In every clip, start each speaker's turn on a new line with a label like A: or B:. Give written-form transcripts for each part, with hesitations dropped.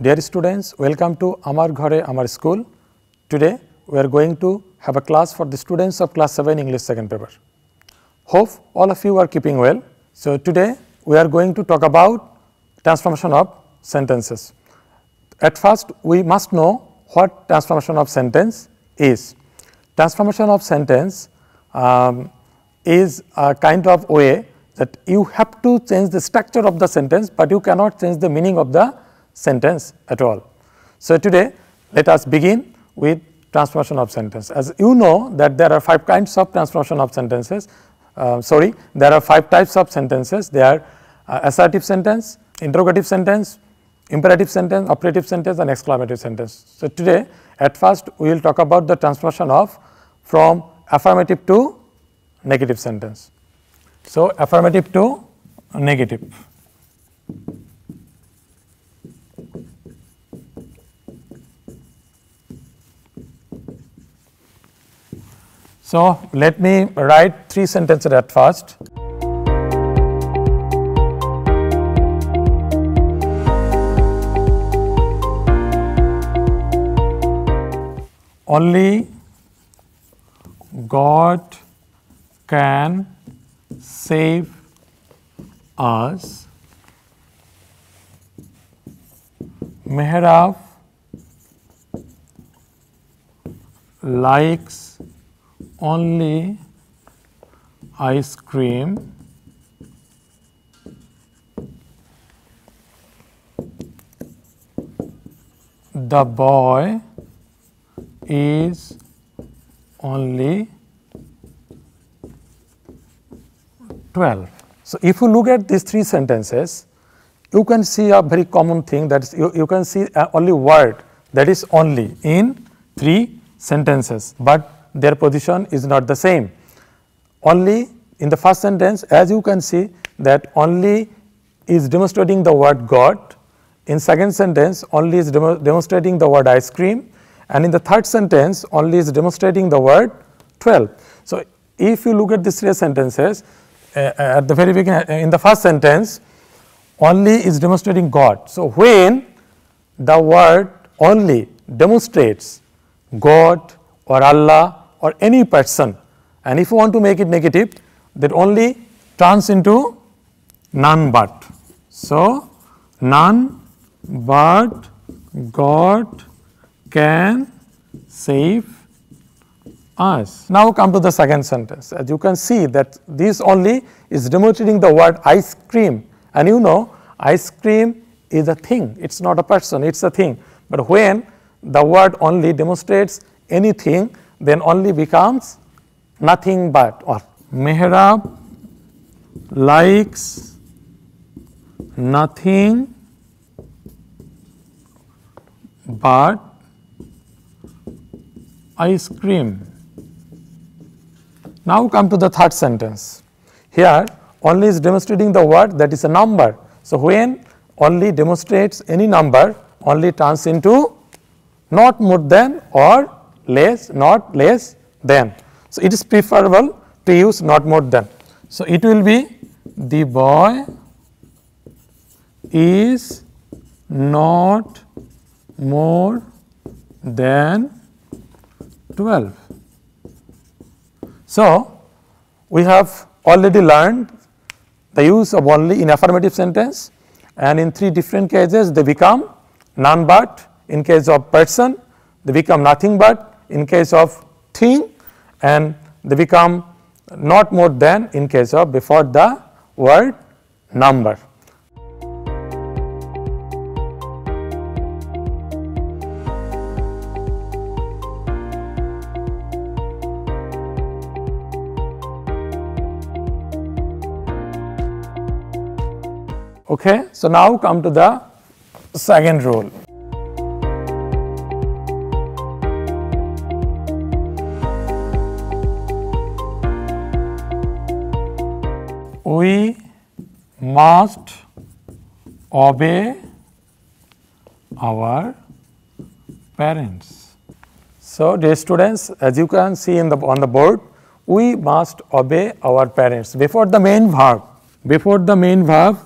A: Dear students, welcome to Amar Ghare Amar School. Today we are going to have a class for the students of class 7 English second paper. Hope all of you are keeping well. So today we are going to talk about transformation of sentences. At first we must know what transformation of sentence is. Transformation of sentence is a kind of way that you have to change the structure of the sentence, but you cannot change the meaning of the sentence at all. So today let us begin with transformation of sentence. As you know that there are 5 kinds of transformation of sentences. There are 5 types of sentences. They are assertive sentence, interrogative sentence, imperative sentence, operative sentence and exclamative sentence. So today at first we will talk about the transformation of from affirmative to negative sentence. So affirmative to negative. So let me write 3 sentences at first. Only God can save us. Mehrab likes only ice cream. The boy is only 12. So if you look at these 3 sentences, you can see a very common thing, that is you can see only word, that is only, in 3 sentences, but their position is not the same. Only in the first sentence, as you can see that only is demonstrating the word God. In second sentence, only is demonstrating the word ice cream, and in the third sentence only is demonstrating the word 12. So if you look at these 3 sentences, at the very beginning, in the first sentence only is demonstrating God. So when the word only demonstrates God or Allah or any person, and if you want to make it negative, that only turns into none but. So none but God can save us. Now come to the second sentence. As you can see that this only is demonstrating the word ice cream, and you know ice cream is a thing, it is not a person, it is a thing. But when the word only demonstrates anything, then only becomes nothing but, or Mehrab likes nothing but ice cream. Now come to the third sentence. Here only is demonstrating the word, that is a number. So when only demonstrates any number, only turns into not more than or less, not less than. So it is preferable to use not more than. So it will be the boy is not more than 12. So we have already learned the use of only in affirmative sentence, and in 3 different cases they become none but. In case of person, they become nothing but. In case of thing, and they become not more than in case of before the word number. Okay, so now come to the second rule. We must obey our parents. So dear students, as you can see on the board, we must obey our parents. Before the main verb,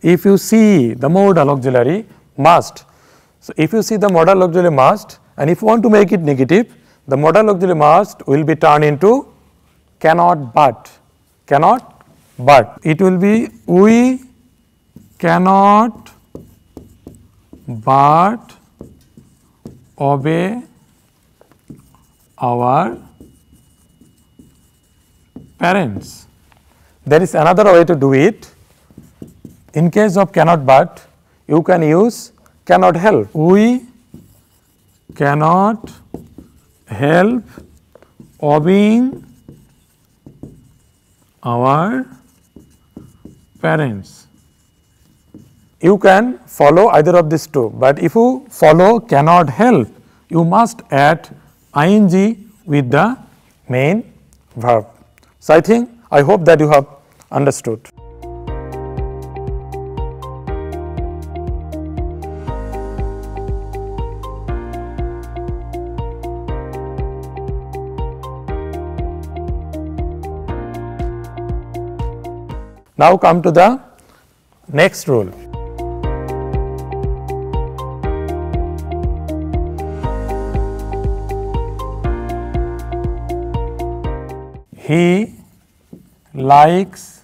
A: if you see the modal auxiliary must, So, if you see the modal auxiliary must, and if you want to make it negative, the modal auxiliary must will be turned into cannot but, cannot but. It will be we cannot but obey our parents. There is another way to do it. In case of cannot but, you can use cannot help. We cannot help obeying our parents. You can follow either of these two, but if you follow cannot help, you must add ing with the main verb. So, I hope that you have understood. Now, come to the next rule. He likes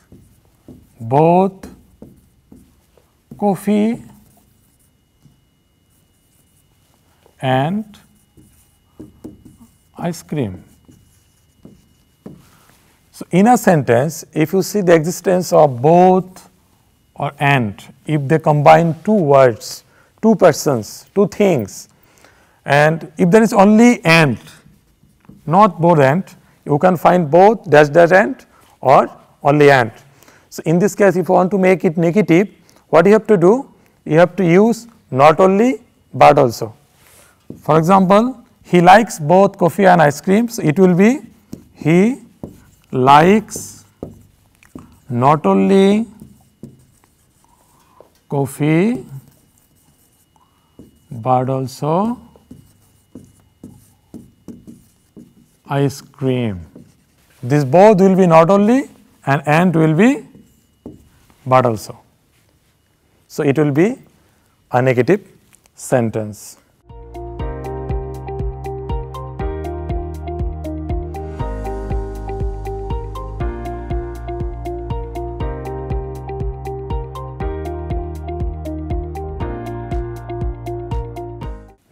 A: both coffee and ice cream. So, in a sentence, if you see the existence of both or and, if they combine two words, two persons, two things, and if there is only and, not both and, you can find both dash dash and or only and. So, in this case, if you want to make it negative, what you have to do? You have to use not only but also. For example, he likes both coffee and ice cream. So, it will be he likes not only coffee but also ice cream. This both will be not only and will be but also. So, it will be a negative sentence.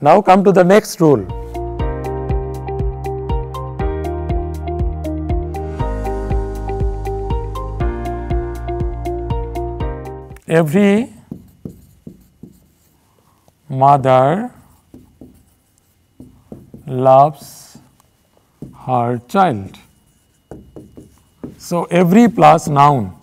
A: Now, come to the next rule. Every mother loves her child. So, every plus noun.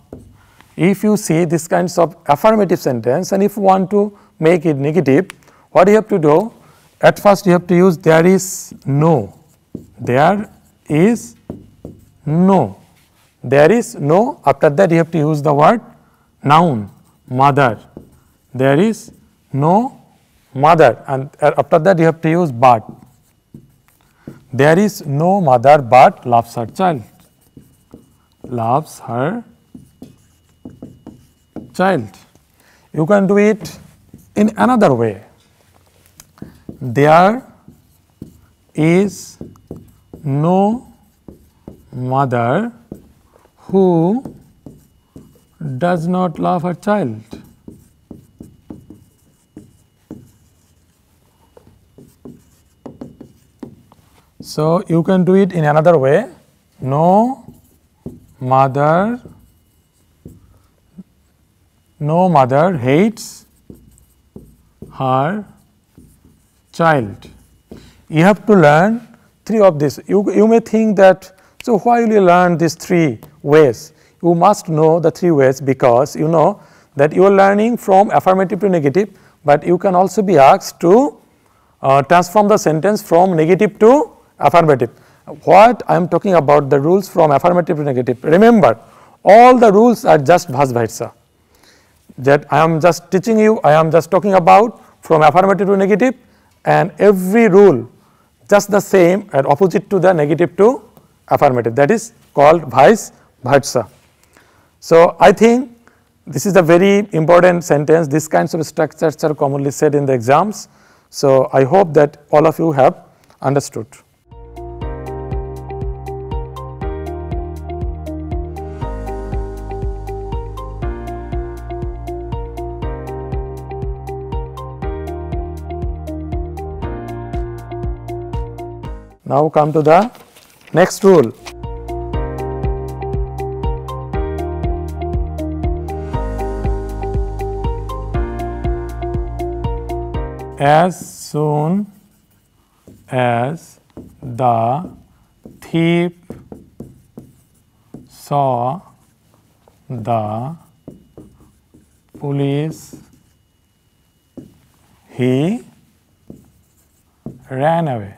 A: If you see this kinds of affirmative sentence and if you want to make it negative, what you have to do? At first, you have to use there is no. There is no. There is no. After that, you have to use the word noun, mother. There is no mother, and after that, you have to use but. There is no mother but loves her child. Loves her child. You can do it in another way. There is no mother who does not love her child. So, you can do it in another way. No mother hates her child. You have to learn three of this. You may think that, so why will you learn these three ways? You must know the three ways because you know that you are learning from affirmative to negative, but you can also be asked to transform the sentence from negative to affirmative. What I am talking about, the rules from affirmative to negative. Remember, all the rules are just vice versa. That I am just teaching you, I am just talking about from affirmative to negative, and every rule just the same and opposite to the negative to affirmative, that is called vice versa. So, I think this is a very important sentence. These kinds of structures are commonly said in the exams. So, I hope that all of you have understood. Now come to the next rule. As soon as the thief saw the police, he ran away.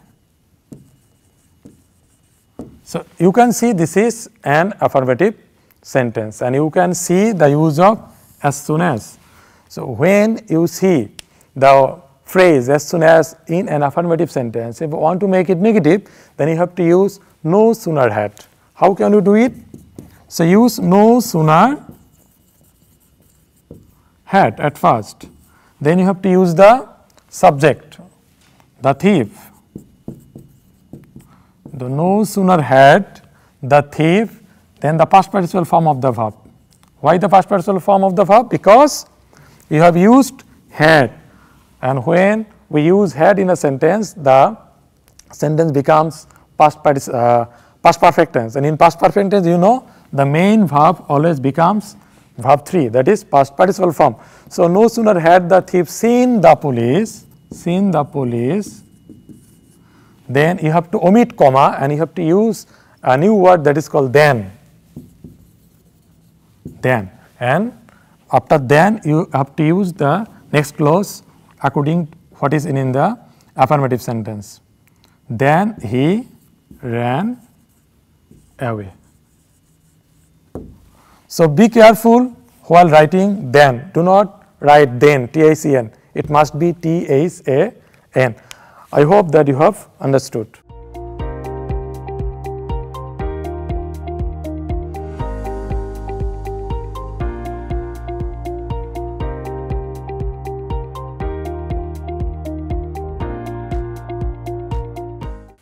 A: So, you can see this is an affirmative sentence, and you can see the use of as soon as. So, when you see the phrase as soon as in an affirmative sentence, if you want to make it negative, then you have to use no sooner had. How can you do it? So, use no sooner had at first, then you have to use the subject, the thief. The no sooner had the thief, then the past participle form of the verb. Why the past participle form of the verb? Because you have used had, and when we use had in a sentence, the sentence becomes past perfect tense, and in past perfect tense, you know, the main verb always becomes verb 3, that is past participle form. So, no sooner had the thief seen the police, then you have to omit comma and you have to use a new word that is called then. Then, and after then you have to use the next clause according to what is in the affirmative sentence. Then he ran away. So, be careful while writing then. Do not write then, T-I-C-N. It must be T-H-A-N. I hope that you have understood.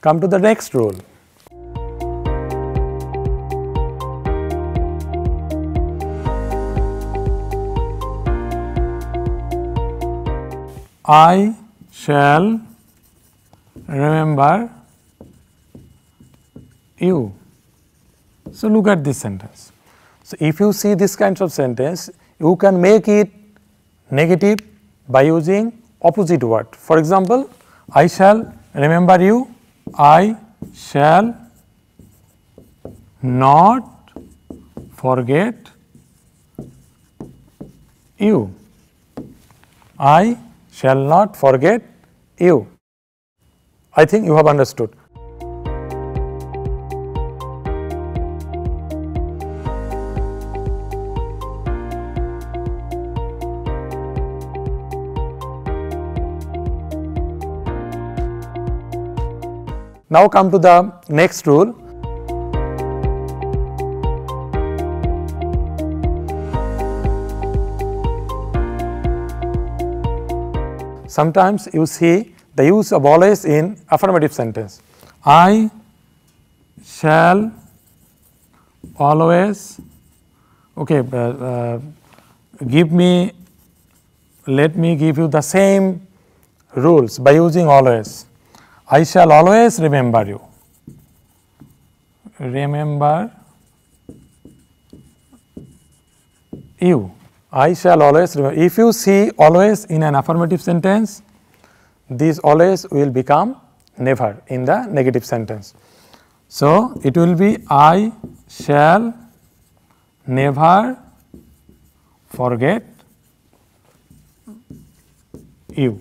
A: Come to the next rule. I shall remember you. So, look at this sentence. So, if you see this kind of sentence, you can make it negative by using opposite word. For example, I shall remember you, I shall not forget you. I shall not forget you. I think you have understood. Now come to the next rule. Sometimes you see the use of always in affirmative sentence. I shall always, okay, let me give you the same rules by using always. I shall always remember you. Remember you. I shall always remember. If you see always in an affirmative sentence, this always will become never in the negative sentence. So, it will be I shall never forget you.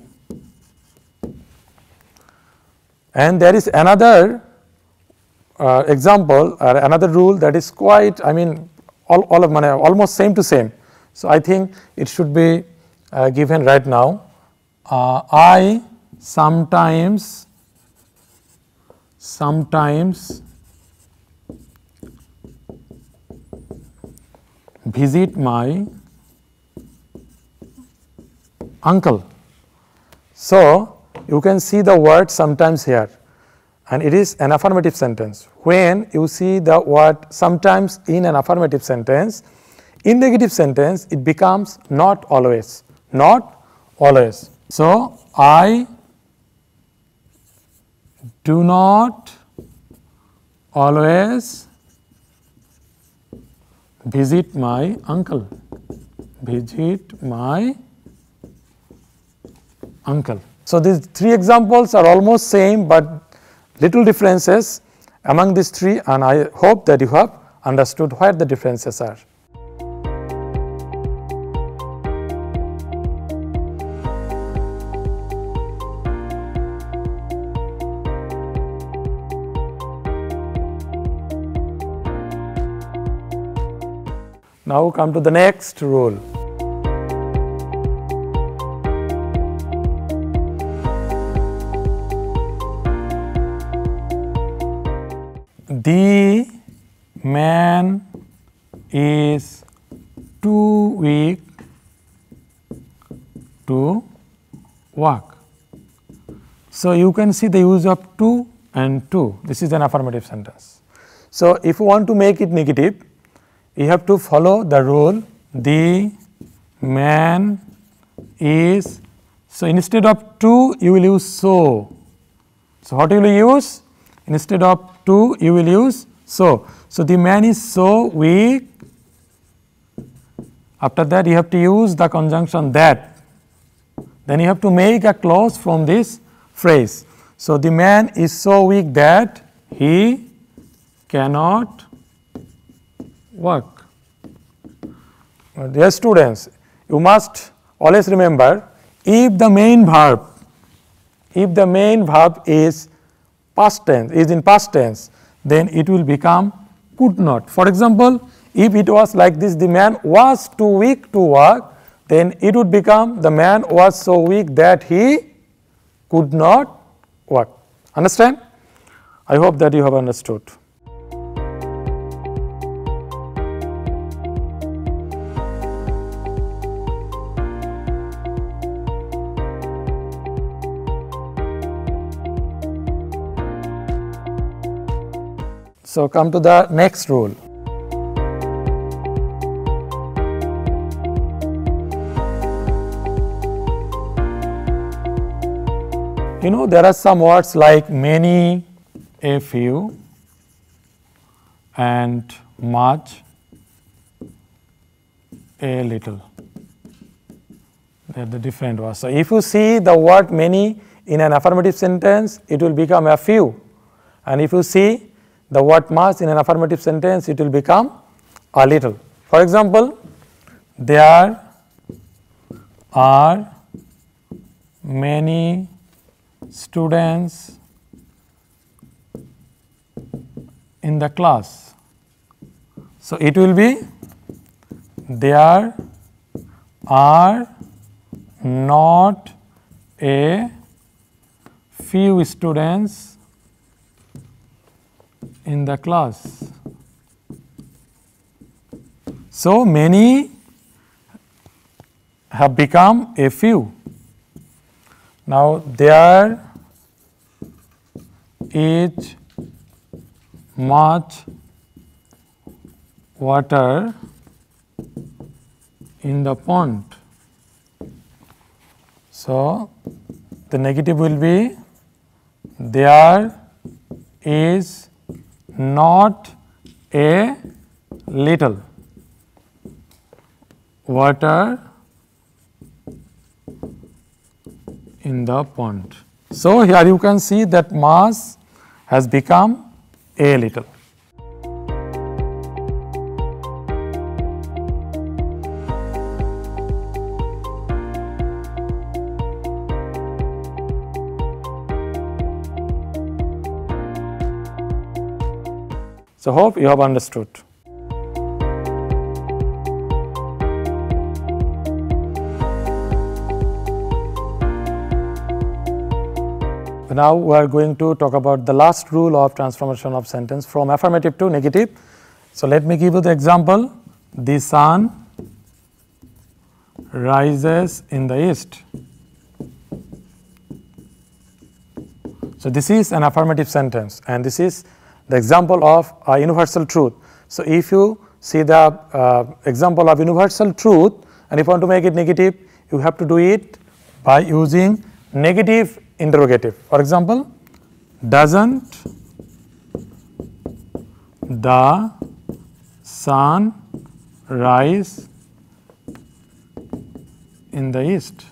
A: And there is another example or another rule that is quite, I mean, almost same to same. So, I think it should be given right now. I sometimes visit my uncle. So, you can see the word sometimes here, and it is an affirmative sentence. When you see the word sometimes in an affirmative sentence, in negative sentence it becomes not always, not always. So, I do not always visit my uncle, visit my uncle. So, these three examples are almost same, but little differences among these three, and I hope that you have understood where the differences are. Now come to the next rule. The man is too weak to walk. So, you can see the use of to and to. This is an affirmative sentence. So, if you want to make it negative, you have to follow the rule the man is. So, instead of to you will use so. So, what you will use? Instead of to you will use so. So, the man is so weak. After that you have to use the conjunction that. Then you have to make a clause from this phrase. So, the man is so weak that he cannot work. Dear students, you must always remember, if the main verb is past tense, is in past tense, then it will become could not. For example, if it was like this, the man was too weak to work, then it would become the man was so weak that he could not work. Understand? I hope that you have understood. So, come to the next rule. You know, there are some words like many, a few, and much, a little. They are the different words. So, if you see the word many in an affirmative sentence, it will become a few, and if you see the word much in an affirmative sentence, it will become a little. For example, there are many students in the class. So, it will be there are not a few students in the class. So, many have become a few. Now, there is much water in the pond. So, the negative will be there is not a little water in the pond. So, here you can see that mass has become a little. So, hope you have understood. Now, we are going to talk about the last rule of transformation of sentence from affirmative to negative. So, let me give you the example. The sun rises in the east. So this is an affirmative sentence, and this is the example of a universal truth. So if you see the example of universal truth, and if you want to make it negative, you have to do it by using negative interrogative. For example, doesn't the sun rise in the east?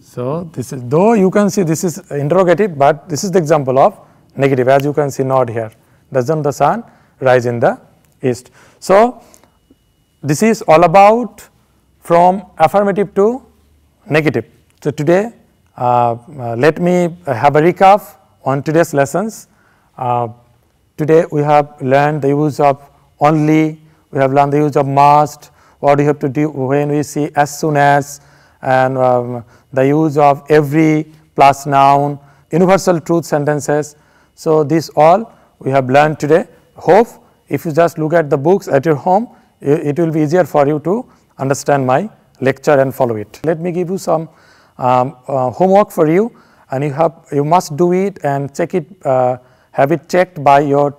A: So this is, though you can see this is interrogative, but this is the example of negative, as you can see nod here. Doesn't the sun rise in the east? So this is all about from affirmative to negative. So today let me have a recap on today's lessons. Today we have learned the use of only, we have learned the use of must, what we have to do when we see as soon as, and the use of every plus noun, universal truth sentences. So this all we have learned today. Hope if you just look at the books at your home, it will be easier for you to understand my lecture and follow it. Let me give you some homework for you, and you must do it and check it, have it checked by your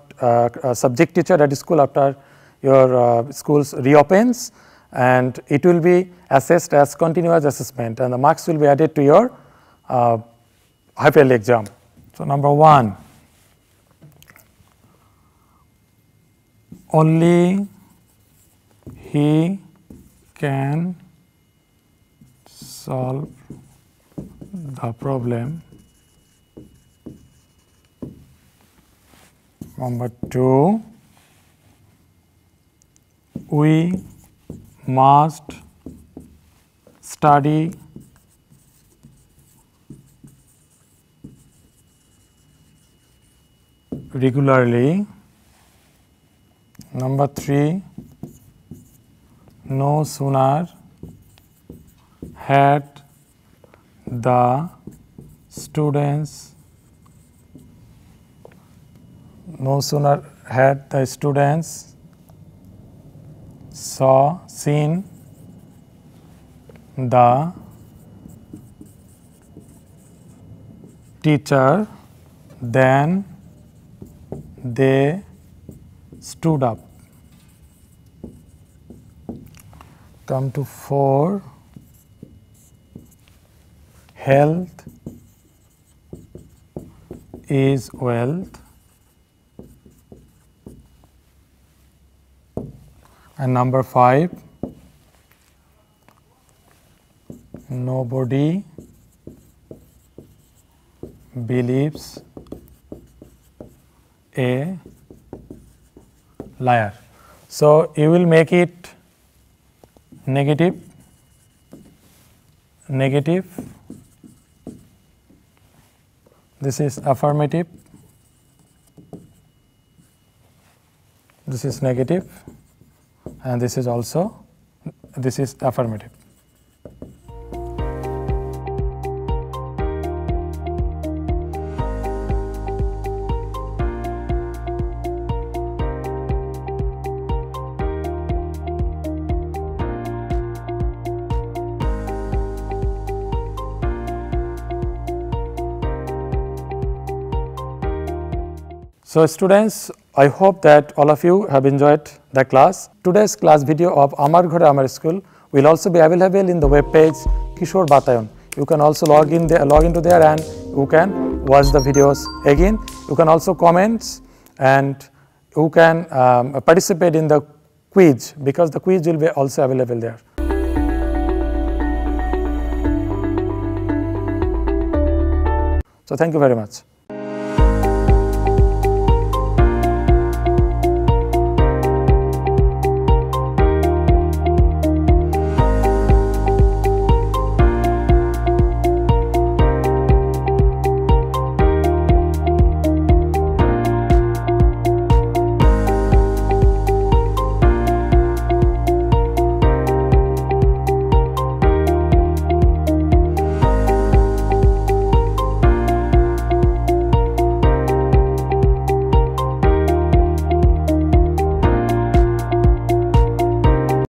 A: subject teacher at school after your school's reopens, and it will be assessed as continuous assessment, and the marks will be added to your half yearly exam. So number 1, only he can solve the problem. Number 2, we must study regularly. Number 3, no sooner had the students seen the teacher, then they stood up. Come to 4, health is wealth. And number 5, nobody believes a liar. So you will make it negative, negative, this is affirmative, this is negative, and this is also, this is affirmative. So students, I hope that all of you have enjoyed the class. Today's class video of Amar Ghore Amar School will also be available in the web page Kishore Batayon. You can also log into there, and you can watch the videos again. You can also comment, and you can participate in the quiz, because the quiz will be also available there. So thank you very much.